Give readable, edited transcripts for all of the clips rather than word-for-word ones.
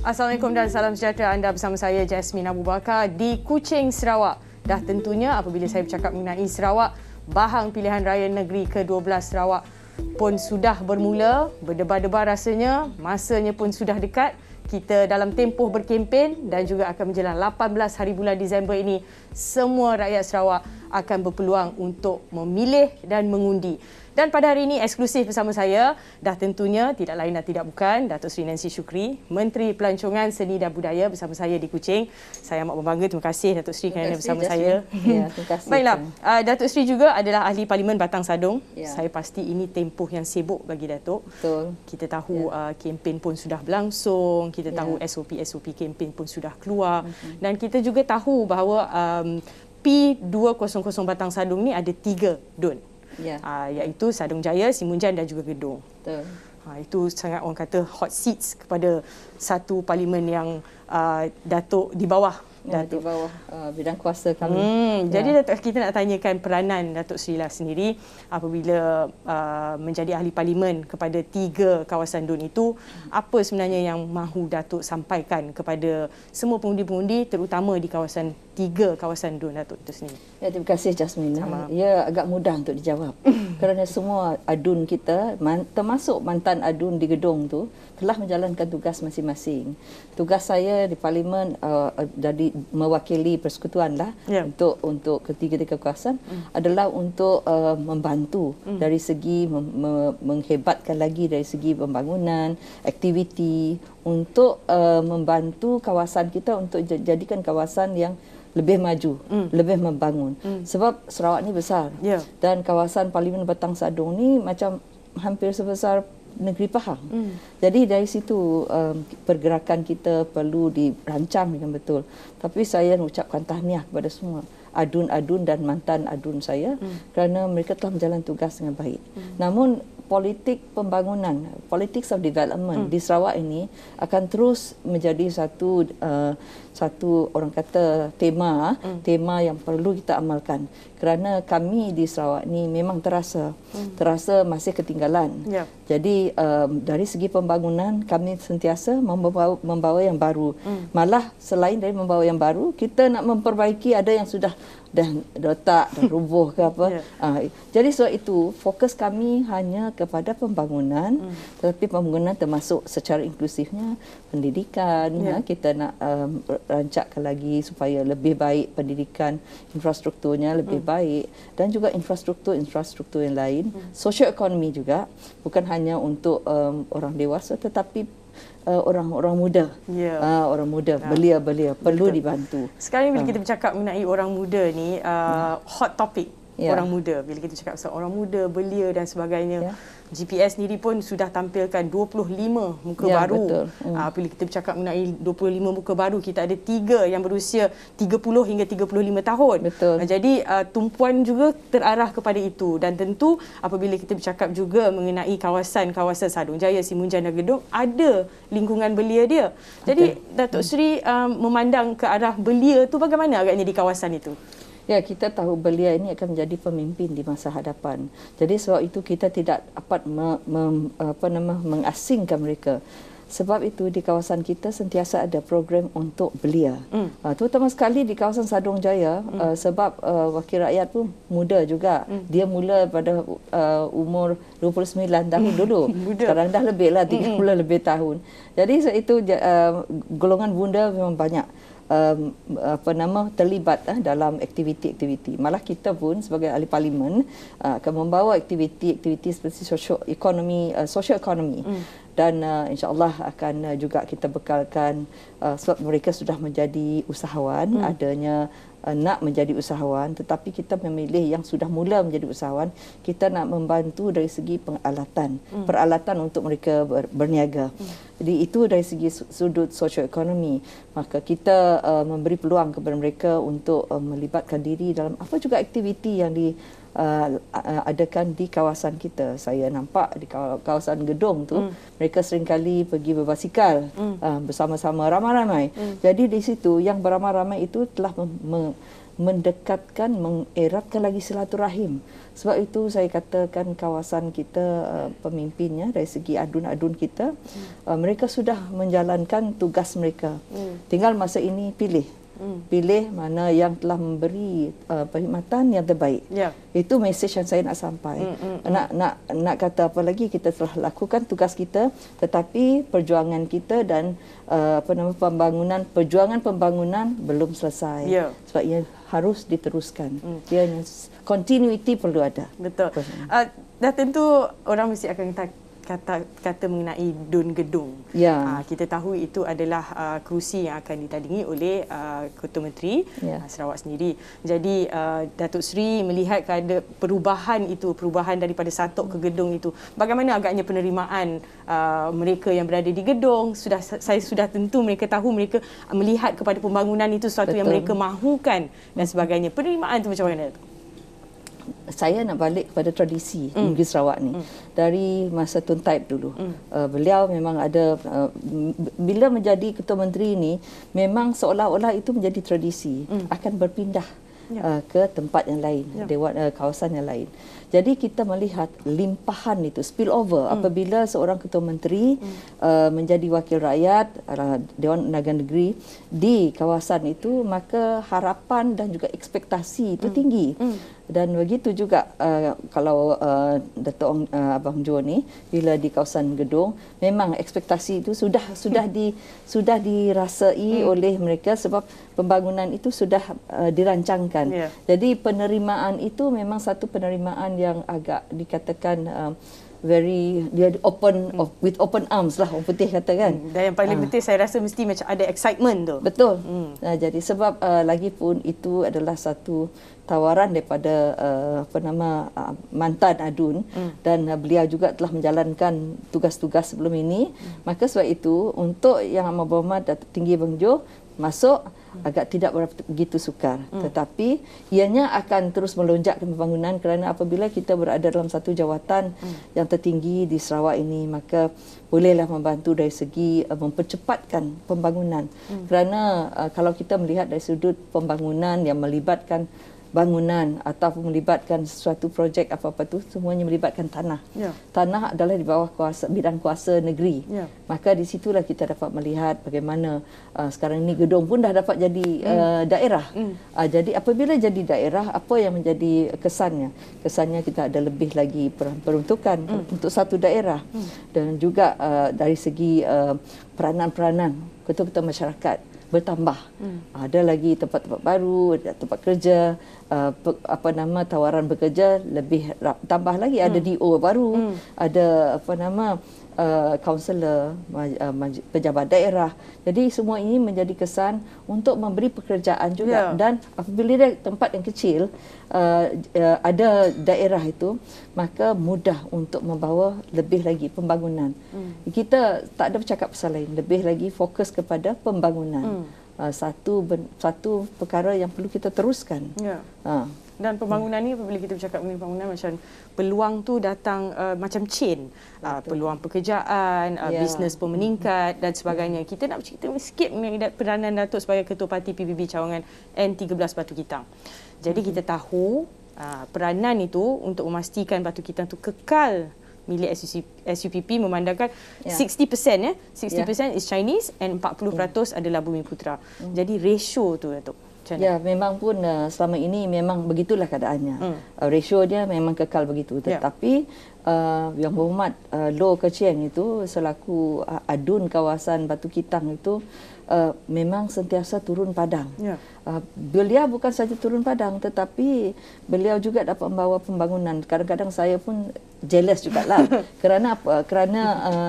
Assalamualaikum dan salam sejahtera. Anda bersama saya Jasmine Abu Bakar di Kuching, Sarawak. Dah tentunya apabila saya bercakap mengenai Sarawak, bahang pilihan raya negeri ke-12 Sarawak pun sudah bermula. Berdebar-debar rasanya, masanya pun sudah dekat. Kita dalam tempoh berkempen dan juga akan menjelang 18 hari bulan Disember ini, semua rakyat Sarawak akan berpeluang untuk memilih dan mengundi. Dan pada hari ini eksklusif bersama saya, dah tentunya tidak lain dan tidak bukan, Datuk Seri Nancy Shukri, Menteri Pelancongan Seni dan Budaya bersama saya di Kuching. Saya amat berbangga, terima kasih Datuk Seri kerana bersama saya. Ya, terima kasih. Baiklah, Datuk Seri juga adalah Ahli Parlimen Batang Sadong. Ya. Saya pasti ini tempoh yang sibuk bagi Datuk. Betul. Kita tahu kempen pun sudah berlangsung, kita tahu SOP kempen pun sudah keluar dan kita juga tahu bahawa P200 Batang Sadong ni ada 3 DUN. Ya. Iaitu Sadong Jaya, Simunjan dan juga Gedong. Betul. Itu sangat orang kata hot seats kepada satu parlimen yang Datuk di bawah. Di bawah bidang kuasa kami. Jadi Datuk, kita nak tanyakan peranan Datuk Seri lah sendiri apabila menjadi ahli parlimen kepada 3 kawasan DUN itu. Apa sebenarnya yang mahu Datuk sampaikan kepada semua pengundi-pengundi terutama di kawasan 3 kawasan DUN Datuk itu sendiri? Ya, terima kasih Jasmine. Ya, agak mudah untuk dijawab. Kerana semua adun kita, termasuk mantan adun di Gedong tu, telah menjalankan tugas masing-masing. Tugas saya di parlimen jadi mewakili persekutuan lah untuk ketiga-tiga kawasan adalah untuk membantu dari segi menghebatkan lagi dari segi pembangunan, aktiviti untuk membantu kawasan kita untuk jadikan kawasan yang lebih maju, lebih membangun. Sebab Sarawak ni besar dan kawasan Parlimen Batang Sadong ni macam hampir sebesar negeri Pahang. Jadi dari situ pergerakan kita perlu dirancang dengan betul. Tapi saya mengucapkan tahniah kepada semua adun-adun dan mantan adun saya kerana mereka telah menjalankan tugas dengan baik. Namun politik pembangunan, politics of development di Sarawak ini akan terus menjadi satu orang kata tema yang perlu kita amalkan. Kerana kami di Sarawak ni memang terasa masih ketinggalan. Jadi dari segi pembangunan kami sentiasa membawa yang baru. Malah selain dari membawa yang baru, kita nak memperbaiki ada yang sudah dah retak, dah rubuh ke apa. Jadi sebab itu fokus kami hanya kepada pembangunan, tetapi pembangunan termasuk secara inklusifnya pendidikan. Kita nak rancakkan lagi supaya lebih baik pendidikan, infrastrukturnya lebih baik dan juga infrastruktur yang lain. Sosioekonomi juga bukan hanya untuk orang dewasa tetapi orang muda. Orang muda, belia-belia perlu dibantu. Sekarang bila kita bercakap mengenai orang muda ni, hot topic orang muda. Bila kita cakap pasal orang muda, belia dan sebagainya, GPS sendiri pun sudah tampilkan 25 muka baru. Betul. Bila kita bercakap mengenai 25 muka baru, kita ada 3 yang berusia 30 hingga 35 tahun. Betul. Jadi tumpuan juga terarah kepada itu dan tentu apabila kita bercakap juga mengenai kawasan-kawasan Sadong Jaya, Simunjan dan Gedong, ada lingkungan belia dia. Jadi Datuk Seri memandang ke arah belia tu bagaimana agaknya di kawasan itu? Ya, kita tahu belia ini akan menjadi pemimpin di masa hadapan. Jadi sebab itu kita tidak dapat mengasingkan mereka. Sebab itu di kawasan kita sentiasa ada program untuk belia. Terutama sekali di kawasan Sadong Jaya sebab wakil rakyat pun muda juga. Dia mula pada umur 29 tahun dulu. Sekarang dah lebih lah 30 lebih tahun. Jadi sebab itu golongan bunda memang banyak terlibat dalam aktiviti-aktiviti. Malah kita pun sebagai ahli parlimen akan membawa aktiviti-aktiviti seperti social economy dan insya-Allah akan juga kita bekalkan sebab mereka sudah menjadi usahawan, adanya nak menjadi usahawan, tetapi kita memilih yang sudah mula menjadi usahawan, kita nak membantu dari segi peralatan untuk mereka berniaga. Jadi itu dari segi sudut sosioekonomi. Maka kita memberi peluang kepada mereka untuk melibatkan diri dalam apa juga aktiviti yang adakan di kawasan kita. Saya nampak di kawasan Gedong tu, mereka seringkali pergi berbasikal bersama-sama ramai-ramai. Jadi di situ yang beramai-ramai itu telah mendekatkan, mengeratkan lagi silaturahim Sebab itu saya katakan kawasan kita, pemimpinnya dari segi adun-adun kita, mereka sudah menjalankan tugas mereka. Tinggal masa ini pilih mana yang telah memberi perkhidmatan yang terbaik. Itu mesej yang saya nak sampai. Nak kata apa lagi, kita telah lakukan tugas kita, tetapi perjuangan kita dan perjuangan pembangunan belum selesai. Sebab ia harus diteruskan. Dia continuity perlu ada. Betul. Dah tentu orang mesti akan kata mengenai Dun Gedung. Kita tahu itu adalah kerusi yang akan ditandingi oleh Ketua Menteri Sarawak sendiri. Jadi Datuk Seri melihat keadaan perubahan daripada Satok ke Gedung itu. Bagaimana agaknya penerimaan mereka yang berada di Gedung? Saya sudah tentu mereka tahu, mereka melihat kepada pembangunan itu sesuatu yang mereka mahukan dan sebagainya. Penerimaan itu macam mana? Saya nak balik kepada tradisi Negeri Sarawak ni. Dari masa Tun Taib dulu. Beliau memang ada, bila menjadi Ketua Menteri ni, memang seolah-olah itu menjadi tradisi. Akan berpindah ke tempat yang lain, kawasan yang lain. Jadi kita melihat limpahan itu, spill over, apabila seorang Ketua Menteri menjadi wakil rakyat Dewan Undangan Negeri di kawasan itu, maka harapan dan juga ekspektasi itu tinggi. Dan begitu juga kalau Datuk Abang Jo ni bila di kawasan Gedung, memang ekspektasi itu sudah dirasai oleh mereka sebab pembangunan itu sudah dirancangkan. Jadi penerimaan itu memang satu penerimaan yang agak dikatakan dia with open arms lah, orang putih kata kan. Dan yang paling penting saya rasa mesti macam ada excitement tu. Betul. Jadi sebab lagipun itu adalah satu tawaran daripada mantan adun dan beliau juga telah menjalankan tugas-tugas sebelum ini. Maka sebab itu untuk Yang Amat Berhormat Datuk Tinggi Beng Jo masuk agak tidak begitu sukar, tetapi ianya akan terus melonjakkan pembangunan kerana apabila kita berada dalam satu jawatan yang tertinggi di Sarawak ini, maka bolehlah membantu dari segi mempercepatkan pembangunan. Kerana kalau kita melihat dari sudut pembangunan yang melibatkan bangunan ataupun melibatkan sesuatu projek apa-apa tu, semuanya melibatkan tanah. Tanah adalah di bawah bidang kuasa negeri. Maka di situlah kita dapat melihat bagaimana sekarang ini Gedong pun dah dapat jadi daerah. Jadi apabila jadi daerah, apa yang menjadi kesannya? Kesannya kita ada lebih lagi peruntukan untuk satu daerah. Dan juga dari segi peranan-peranan ketua-ketua masyarakat bertambah. Ada lagi tempat-tempat baru, ada tempat kerja, tawaran bekerja lebih tambah lagi, ada DO baru, ada kaunselor, pejabat daerah. Jadi semua ini menjadi kesan untuk memberi pekerjaan juga. Dan apabila tempat yang kecil ada daerah itu, maka mudah untuk membawa lebih lagi pembangunan. Kita tak ada bercakap pasal lain, lebih lagi fokus kepada pembangunan. Satu perkara yang perlu kita teruskan. Dan pembangunan ni, apabila kita bercakap mengenai pembangunan, macam peluang tu datang macam chain. Peluang pekerjaan, bisnes pun meningkat dan sebagainya. Kita nak bercerita sikit mengenai peranan Datuk sebagai Ketua Parti PBB cawangan N13 Batu Kitang. Jadi kita tahu peranan itu untuk memastikan Batu Kitang tu kekal milik SUPP, memandangkan 60% 60% is Chinese and 40% adalah Bumiputera. Jadi ratio tu Datuk. Ya, memang pun selama ini memang begitulah keadaannya. Ratio dia memang kekal begitu. Tetapi Yang Berhormat Loh Kecieng itu selaku adun kawasan Batu Kitang itu memang sentiasa turun padang. Beliau bukan saja turun padang, tetapi beliau juga dapat membawa pembangunan. Kadang-kadang saya pun jealous jugalah. Kerana apa? Kerana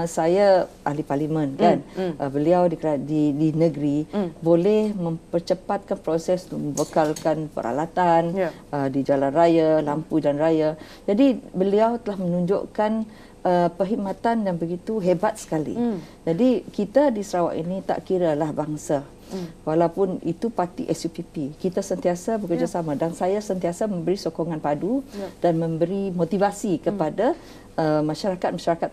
saya ahli parlimen kan. Beliau di negeri boleh mempercepatkan proses untuk membekalkan peralatan di jalan raya, lampu jalan raya. Jadi beliau telah menunjukkan perkhidmatan yang begitu hebat sekali. Jadi kita di Sarawak ini tak kiralah bangsa. Walaupun itu parti SUPP, kita sentiasa bekerjasama dan saya sentiasa memberi sokongan padu dan memberi motivasi kepada masyarakat-masyarakat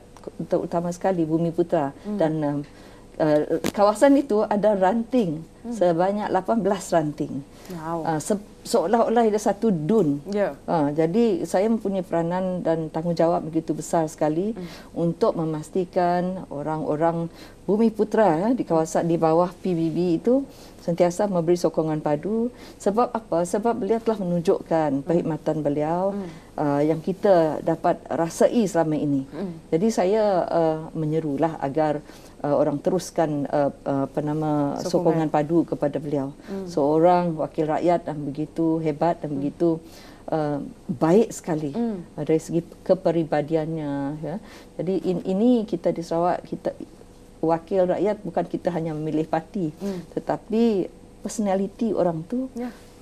terutama sekali Bumiputera. Dan kawasan itu ada ranting sebanyak 18 ranting. seolah-olah ada satu dun. Ya. Jadi saya mempunyai peranan dan tanggungjawab begitu besar sekali untuk memastikan orang-orang Bumi Putra di kawasan di bawah PBB itu sentiasa memberi sokongan padu. Sebab apa? Sebab beliau telah menunjukkan perkhidmatan beliau yang kita dapat rasai selama ini. Jadi saya menyerulah agar orang teruskan sokongan padu kepada beliau. Seorang wakil rakyat yang begitu hebat dan begitu baik sekali dari segi kepribadiannya. Ya. Jadi ini kita di Sarawak, kita wakil rakyat bukan kita hanya memilih parti, tetapi personality orang tu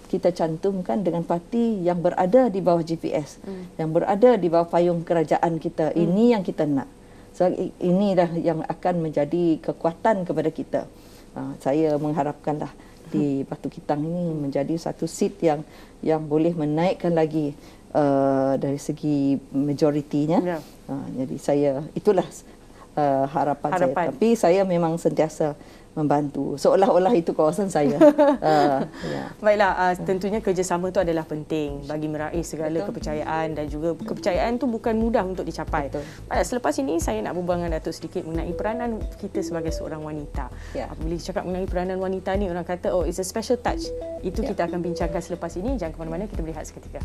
kita cantumkan dengan parti yang berada di bawah GPS, yang berada di bawah payung kerajaan kita. Ini yang kita nak. So, inilah yang akan menjadi kekuatan kepada kita. Saya mengharapkanlah di Batu Kitang ini menjadi satu seat yang boleh menaikkan lagi dari segi majoritinya. Jadi itulah harapan saya. Tapi saya memang sentiasa membantu. Seolah-olah itu kawasan saya. Baiklah, tentunya kerjasama itu adalah penting bagi meraih segala kepercayaan, dan juga kepercayaan itu bukan mudah untuk dicapai. Baiklah, selepas ini saya nak berbual dengan Datuk sedikit mengenai peranan kita sebagai seorang wanita. Apabila cakap mengenai peranan wanita ni, orang kata it's a special touch. Itu kita akan bincangkan selepas ini. Jangan ke mana-mana, kita berehat seketika.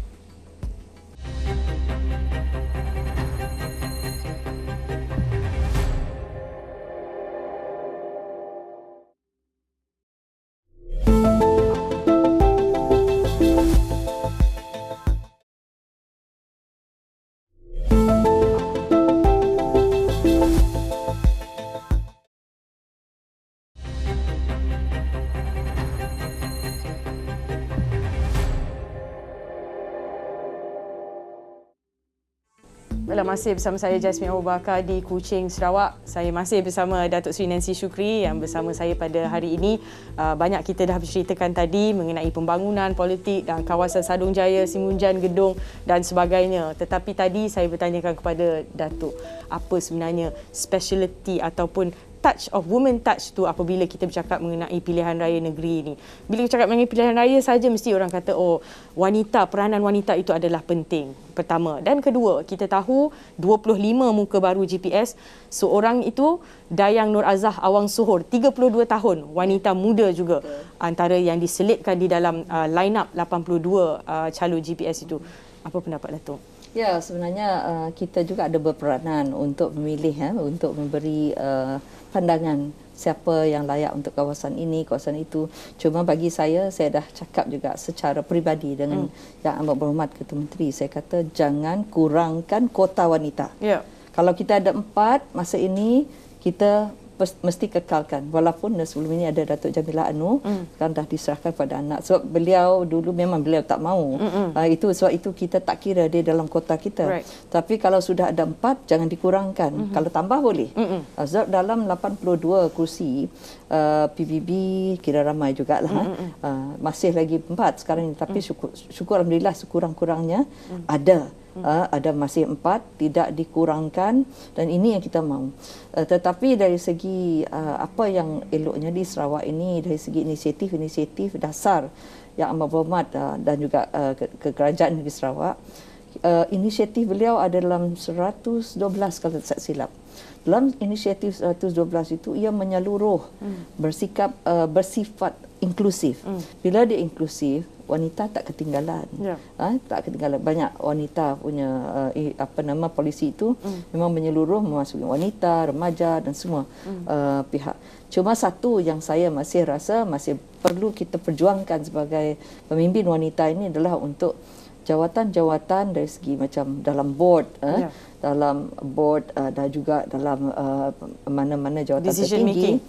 Masih bersama saya Jasmine Abu Bakar di Kuching, Sarawak. Saya masih bersama Datuk Seri Nancy Shukri yang bersama saya pada hari ini. Banyak kita dah berceritakan tadi mengenai pembangunan politik dan kawasan Sadung Jaya, Simunjan, Gedong dan sebagainya. Tetapi tadi saya bertanyakan kepada Datuk, apa sebenarnya speciality ataupun touch of women touch tu apabila kita bercakap mengenai pilihan raya negeri ini. Bila kita cakap mengenai pilihan raya saja, mesti orang kata wanita, peranan wanita itu adalah penting. Pertama. Dan kedua, kita tahu 25 muka baru GPS, seorang itu Dayang Nur Azah Awang Sohor, 32 tahun, wanita muda juga, antara yang diselitkan di dalam line up 82 calon GPS itu. Apa pendapat Datuk? Ya, sebenarnya kita juga ada berperanan untuk memilih, untuk memberi pandangan siapa yang layak untuk kawasan ini, kawasan itu. Cuma bagi saya dah cakap juga secara peribadi dengan Yang Amat Berhormat Ketua Menteri. Saya kata jangan kurangkan kota wanita. Kalau kita ada 4, masa ini kita mesti kekalkan. Walaupun sebelum ini ada Datuk Jamilah Anu, kan dah diserahkan pada anak. Sebab beliau dulu memang beliau tak mau. Sebab itu kita tak kira dia dalam kota kita. Tapi kalau sudah ada 4, jangan dikurangkan. Kalau tambah boleh. Sebab dalam 82 kursi PBB kira ramai jugalah. Masih lagi 4 sekarang ini. Tapi syukur Alhamdulillah sekurang-kurangnya ada masih 4, tidak dikurangkan, dan ini yang kita mahu. Tetapi dari segi apa yang eloknya di Sarawak ini, dari segi inisiatif dasar Yang Amat Berhormat dan juga Kerajaan Negeri Sarawak, inisiatif beliau ada dalam 112 kalau tak silap. Dalam inisiatif 112 itu ia menyeluruh, bersifat inklusif. Bila dia inklusif, wanita tak ketinggalan. Tak ketinggalan. Banyak wanita punya polisi itu memang menyeluruh, memasuki wanita, remaja dan semua pihak. Cuma satu yang saya masih rasa masih perlu kita perjuangkan sebagai pemimpin wanita ini adalah untuk jawatan-jawatan dari segi macam dalam board, dalam board dan juga dalam mana-mana jawatan tertinggi,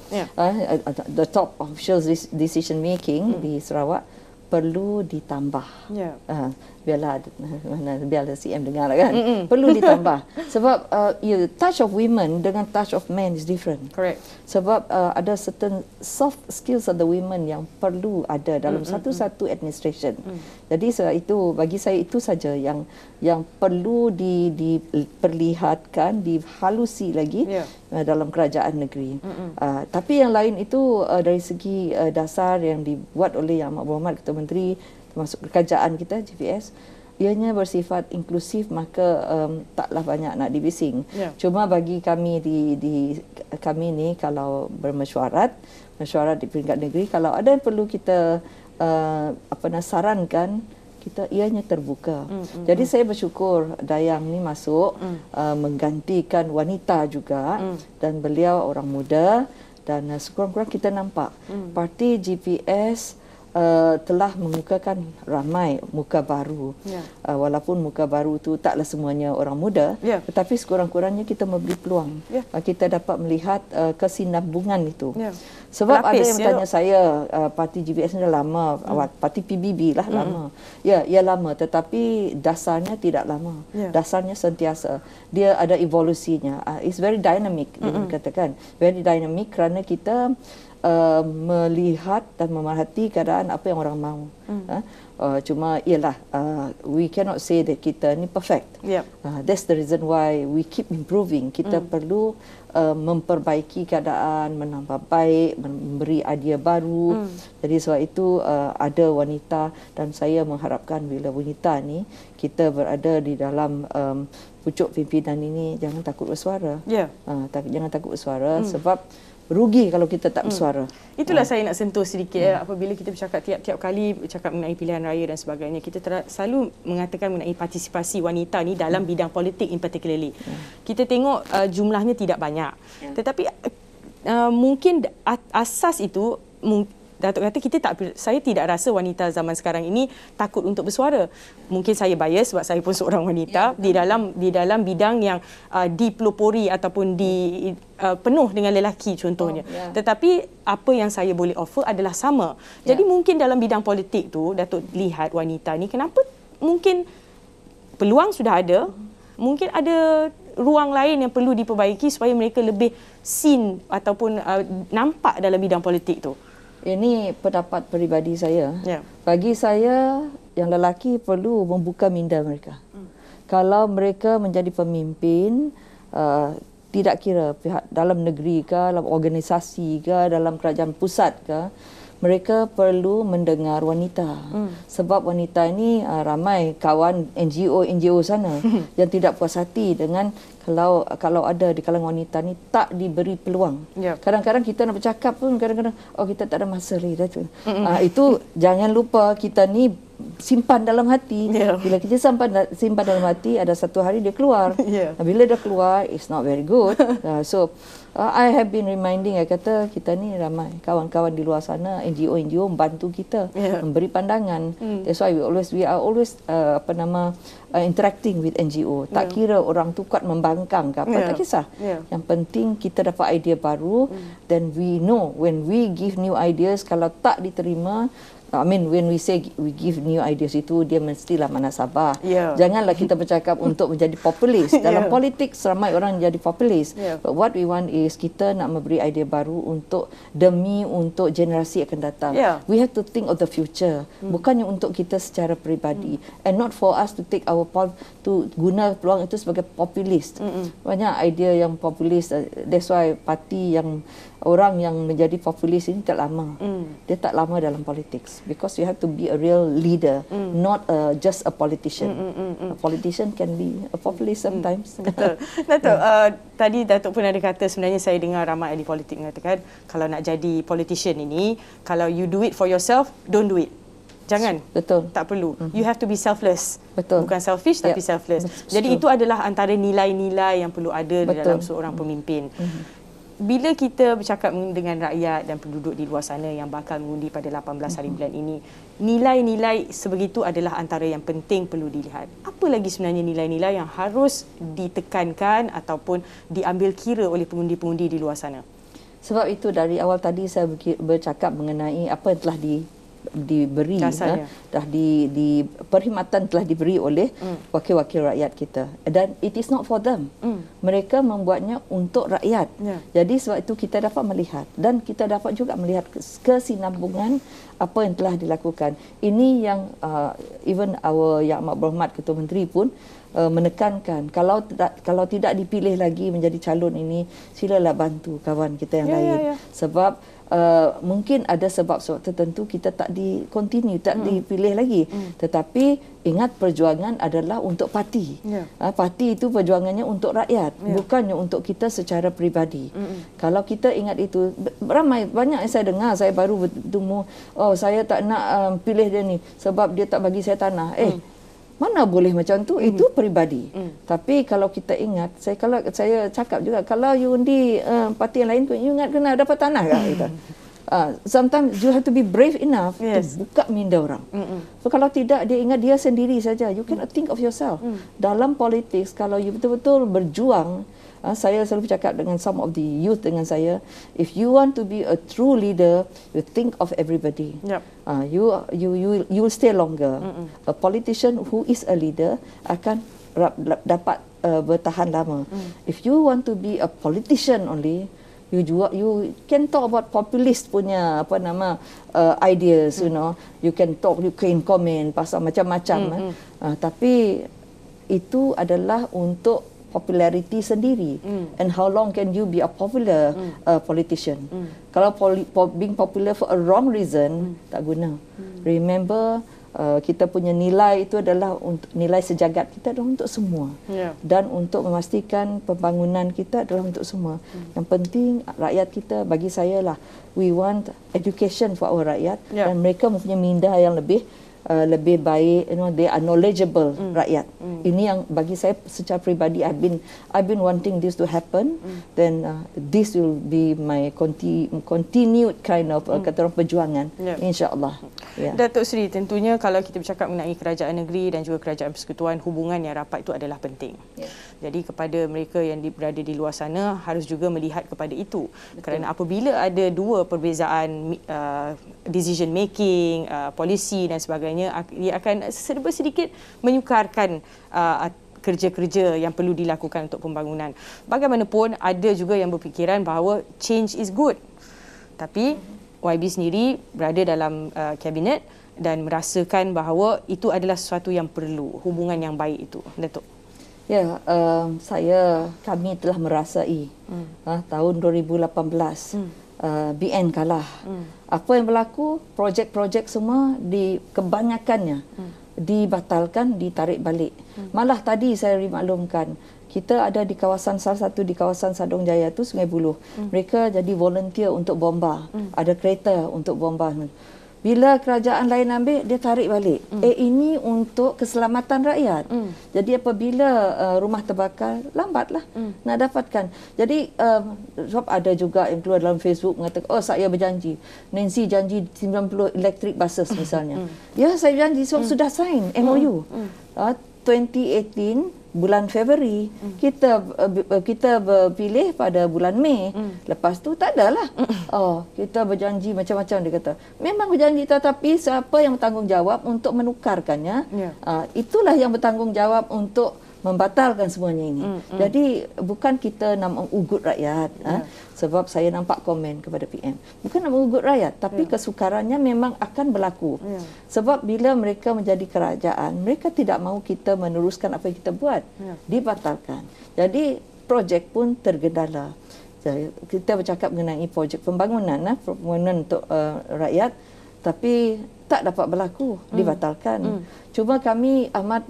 the top officials decision making di Sarawak perlu ditambah. Biarlah CM dengar kan. Perlu ditambah. Sebab touch of women dengan touch of men is different. Correct. Sebab ada certain soft skills of the women yang perlu ada dalam satu-satu administration. Jadi itu bagi saya itu saja yang perlu diperlihatkan, dihalusi lagi dalam kerajaan negeri. Tapi yang lain itu dari segi dasar yang dibuat oleh Yang Amat Berhormat Ketua Menteri, termasuk kerajaan kita GPS, ianya bersifat inklusif, maka taklah banyak nak dibising. Cuma bagi kami di kami ni, kalau mesyuarat di peringkat negeri, kalau ada yang perlu kita sarankan, kita ianya terbuka. Jadi saya bersyukur Dayang ni masuk menggantikan wanita juga, dan beliau orang muda, dan sekurang-kurang kita nampak parti GPS telah mengukakan ramai muka baru. Walaupun muka baru tu taklah semuanya orang muda, tetapi sekurang-kurangnya kita memberi peluang. Kita dapat melihat kesinambungan itu. Sebab ada yang bertanya saya, parti GPS ni dah lama, parti PBB lah lama. Ya, ia lama, tetapi dasarnya tidak lama. Dasarnya sentiasa. Dia ada evolusinya. It's very dynamic, dia katakan. Very dynamic kerana kita melihat dan memerhati keadaan apa yang orang mahu. Cuma ialah we cannot say that kita ni perfect. That's the reason why we keep improving. Kita perlu memperbaiki keadaan, menambah baik, memberi idea baru. Jadi sebab itu ada wanita, dan saya mengharapkan bila wanita ni kita berada di dalam pucuk pimpinan ini, jangan takut bersuara. Jangan takut bersuara sebab rugi kalau kita tak bersuara. Itulah saya nak sentuh sedikit apabila kita bercakap tiap-tiap kali bercakap mengenai pilihan raya dan sebagainya, kita selalu mengatakan mengenai partisipasi wanita ni dalam bidang politik in particularly. Kita tengok jumlahnya tidak banyak. Tetapi mungkin asas itu Datuk kata saya tidak rasa wanita zaman sekarang ini takut untuk bersuara. Mungkin saya bias sebab saya pun seorang wanita di dalam bidang yang dipelopori ataupun penuh dengan lelaki contohnya. Tetapi apa yang saya boleh offer adalah sama. Jadi mungkin dalam bidang politik tu Datuk lihat wanita ni kenapa mungkin peluang sudah ada, mungkin ada ruang lain yang perlu diperbaiki supaya mereka lebih seen ataupun nampak dalam bidang politik tu. Ini pendapat peribadi saya. Bagi saya, yang lelaki perlu membuka minda mereka. Kalau mereka menjadi pemimpin, tidak kira pihak dalam negeri ke, dalam organisasi ke, dalam kerajaan pusat ke, mereka perlu mendengar wanita. Sebab wanita ini ramai kawan NGO sana yang tidak puas hati dengan kalau ada di kalangan wanita ni tak diberi peluang. Kadang-kadang kita nak bercakap pun kadang-kadang kita tak ada masa lagi dah tu. Itu jangan lupa kita ni simpan dalam hati. Bila kita simpan dalam hati, ada satu hari dia keluar. Bila dah keluar, it's not very good. So I have been reminding, kata kita ni ramai kawan-kawan di luar sana, NGO membantu kita, memberi pandangan. That's why we are always interacting with NGO. Tak kira orang tu kuat membangkang ke apa, tak kisah. Yang penting kita dapat idea baru, then we know when we give new ideas, kalau tak diterima, when we say we give new ideas itu, dia mestilah manasabah. Janganlah kita bercakap untuk menjadi populis. Dalam politik ramai orang jadi populis. But what we want is kita nak memberi idea baru untuk generasi akan datang. We have to think of the future. Bukannya untuk kita secara peribadi. And not for us to take to guna peluang itu sebagai populis. Banyak idea yang populis. That's why parti yang orang yang menjadi populis ini tak lama. Dia tak lama dalam politik. Because you have to be a real leader, not just a politician. A politician can be a populist sometimes. Betul. Datuk, tadi Datuk pun ada kata, sebenarnya saya dengar ramai ahli politik mengatakan, kalau nak jadi politician ini, kalau you do it for yourself, don't do it. Jangan. Betul. Tak perlu. You have to be selfless. Betul. Bukan selfish tapi selfless. Jadi itu adalah antara nilai-nilai yang perlu ada di dalam seorang pemimpin. Bila kita bercakap dengan rakyat dan penduduk di luar sana yang bakal mengundi pada 18 hari bulan ini, nilai-nilai sebegitu adalah antara yang penting perlu dilihat. Apa lagi sebenarnya nilai-nilai yang harus ditekankan ataupun diambil kira oleh pengundi-pengundi di luar sana? Sebab itu dari awal tadi saya bercakap mengenai apa yang telah diberi, perkhidmatan telah diberi oleh wakil-wakil rakyat kita, dan it is not for them. Mereka membuatnya untuk rakyat. Jadi sebab itu kita dapat melihat, dan kita dapat juga melihat kesinambungan apa yang telah dilakukan. Ini yang even our Yang Amat Berhormat Ketua Menteri pun menekankan kalau tidak dipilih lagi menjadi calon ini, silalah bantu kawan kita yang lain. Sebab mungkin ada sebab-sebab tertentu kita tak dipilih lagi. Tetapi ingat, perjuangan adalah untuk parti. Parti itu perjuangannya untuk rakyat, bukannya untuk kita secara peribadi. Kalau kita ingat itu, banyak yang saya dengar, saya baru bertemu, saya tak nak pilih dia ni sebab dia tak bagi saya tanah. Mana boleh macam tu? Itu peribadi. Tapi kalau kita ingat, saya cakap juga, kalau you undi parti yang lain pun, you ingat kena dapat tanah kan? Sometimes you have to be brave enough to buka minda orang. So kalau tidak, dia ingat dia sendiri saja. You cannot think of yourself. Dalam politik, kalau you betul-betul berjuang, saya selalu bercakap dengan some of the youth dengan saya, if you want to be a true leader, you think of everybody. You will stay longer. A politician who is a leader akan dapat bertahan lama. If you want to be a politician only, you can talk about populist punya ideas, you can talk, you can comment pasal macam-macam. Tapi itu adalah untuk popularity sendiri. And how long can you be a popular politician? Kalau being popular for a wrong reason, tak guna. Remember, kita punya nilai itu adalah untuk nilai sejagat kita adalah untuk semua. Dan untuk memastikan pembangunan kita adalah untuk semua. Yang penting rakyat kita, bagi saya lah, we want education for our rakyat, dan mereka mempunyai minda yang lebih baik, they are knowledgeable rakyat. Ini yang bagi saya secara peribadi, I've been wanting this to happen. Then this will be my continued kind of kata orang perjuangan, insya-Allah. Datuk Seri, tentunya kalau kita bercakap mengenai kerajaan negeri dan juga kerajaan persekutuan, hubungan yang rapat itu adalah penting. Jadi kepada mereka yang berada di luar sana harus juga melihat kepada itu. Kerana apabila ada dua perbezaan decision making, polisi dan sebagainya, ia akan serba sedikit menyukarkan kerja-kerja yang perlu dilakukan untuk pembangunan. Bagaimanapun, ada juga yang berfikiran bahawa change is good. Tapi YB sendiri berada dalam kabinet dan merasakan bahawa itu adalah sesuatu yang perlu, hubungan yang baik itu. Datuk. Ya, kami telah merasai tahun 2018 BN kalah. Apa yang berlaku? Projek-projek semua kebanyakannya dibatalkan, ditarik balik. Malah tadi saya dimaklumkan, kita ada di kawasan, salah satu di kawasan Sadong Jaya tu, Sungai Buloh. Mereka jadi volunteer untuk bomba. Ada kereta untuk bomba. Bila kerajaan lain ambil, dia tarik balik. Ini untuk keselamatan rakyat. Jadi apabila rumah terbakar, lambatlah nak dapatkan. Jadi sebab ada juga yang keluar dalam Facebook mengatakan, saya berjanji, Nancy janji 90 electric buses misalnya. Ya, saya janji sebab sudah sign MOU. 2018 bulan Februari, kita berpilih pada bulan Mei. Lepas tu tak adalah. Kita berjanji macam-macam, dia kata. Memang berjanji, tetapi siapa yang bertanggungjawab untuk menukarkannya? Itulah yang bertanggungjawab untuk membatalkan semuanya ini. Jadi bukan kita nak mengugut rakyat. Sebab saya nampak komen kepada PM. Bukan nak mengugut rakyat, tapi kesukarannya memang akan berlaku. Sebab bila mereka menjadi kerajaan, mereka tidak mahu kita meneruskan apa yang kita buat. Dibatalkan. Jadi projek pun tergendala. Kita bercakap mengenai projek pembangunan untuk rakyat, tapi tak dapat berlaku, dibatalkan. Cuma kami amat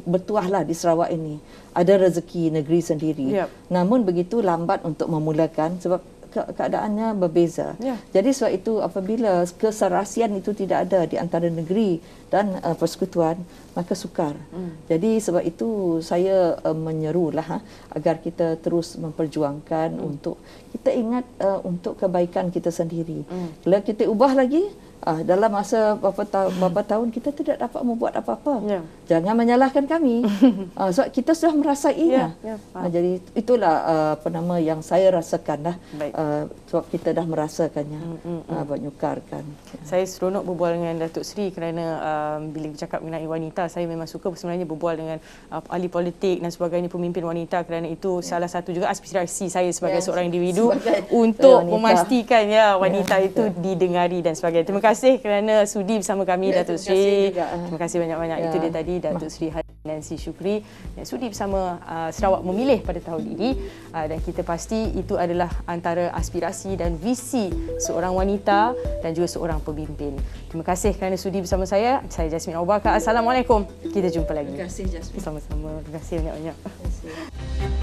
bertuahlah di Sarawak ini. Ada rezeki negeri sendiri. Namun begitu lambat untuk memulakan sebab keadaannya berbeza. Jadi sebab itu apabila keserasian itu tidak ada di antara negeri dan persekutuan, maka sukar. Jadi sebab itu saya menyerulah agar kita terus memperjuangkan untuk kita ingat untuk kebaikan kita sendiri. Kalau kita ubah lagi, dalam masa beberapa tahun kita tidak dapat membuat apa-apa. Jangan menyalahkan kami. Sebab kita sudah merasainya. Jadi itulah yang saya rasakanlah. Sebab kita dah merasakannya, menyukarkan. Saya seronok berbual dengan Datuk Seri kerana bila bercakap mengenai wanita, saya memang suka sebenarnya berbual dengan ahli politik dan sebagainya, pemimpin wanita, kerana itu salah satu juga aspirasi saya sebagai seorang individu untuk memastikan wanita itu didengari dan sebagainya. Terima kasih kerana sudi bersama kami, Datuk Seri. Terima kasih banyak-banyak. Itu dia tadi, Datuk Seri. Nancy Shukri yang sudi bersama Sarawak Memilih pada tahun ini, dan kita pasti itu adalah antara aspirasi dan visi seorang wanita dan juga seorang pemimpin. Terima kasih kerana sudi bersama saya. Saya Jasmine Abu Bakar. Assalamualaikum. Kita jumpa lagi. Terima kasih Jasmine. Sama-sama. Terima kasih banyak-banyak. Terima kasih.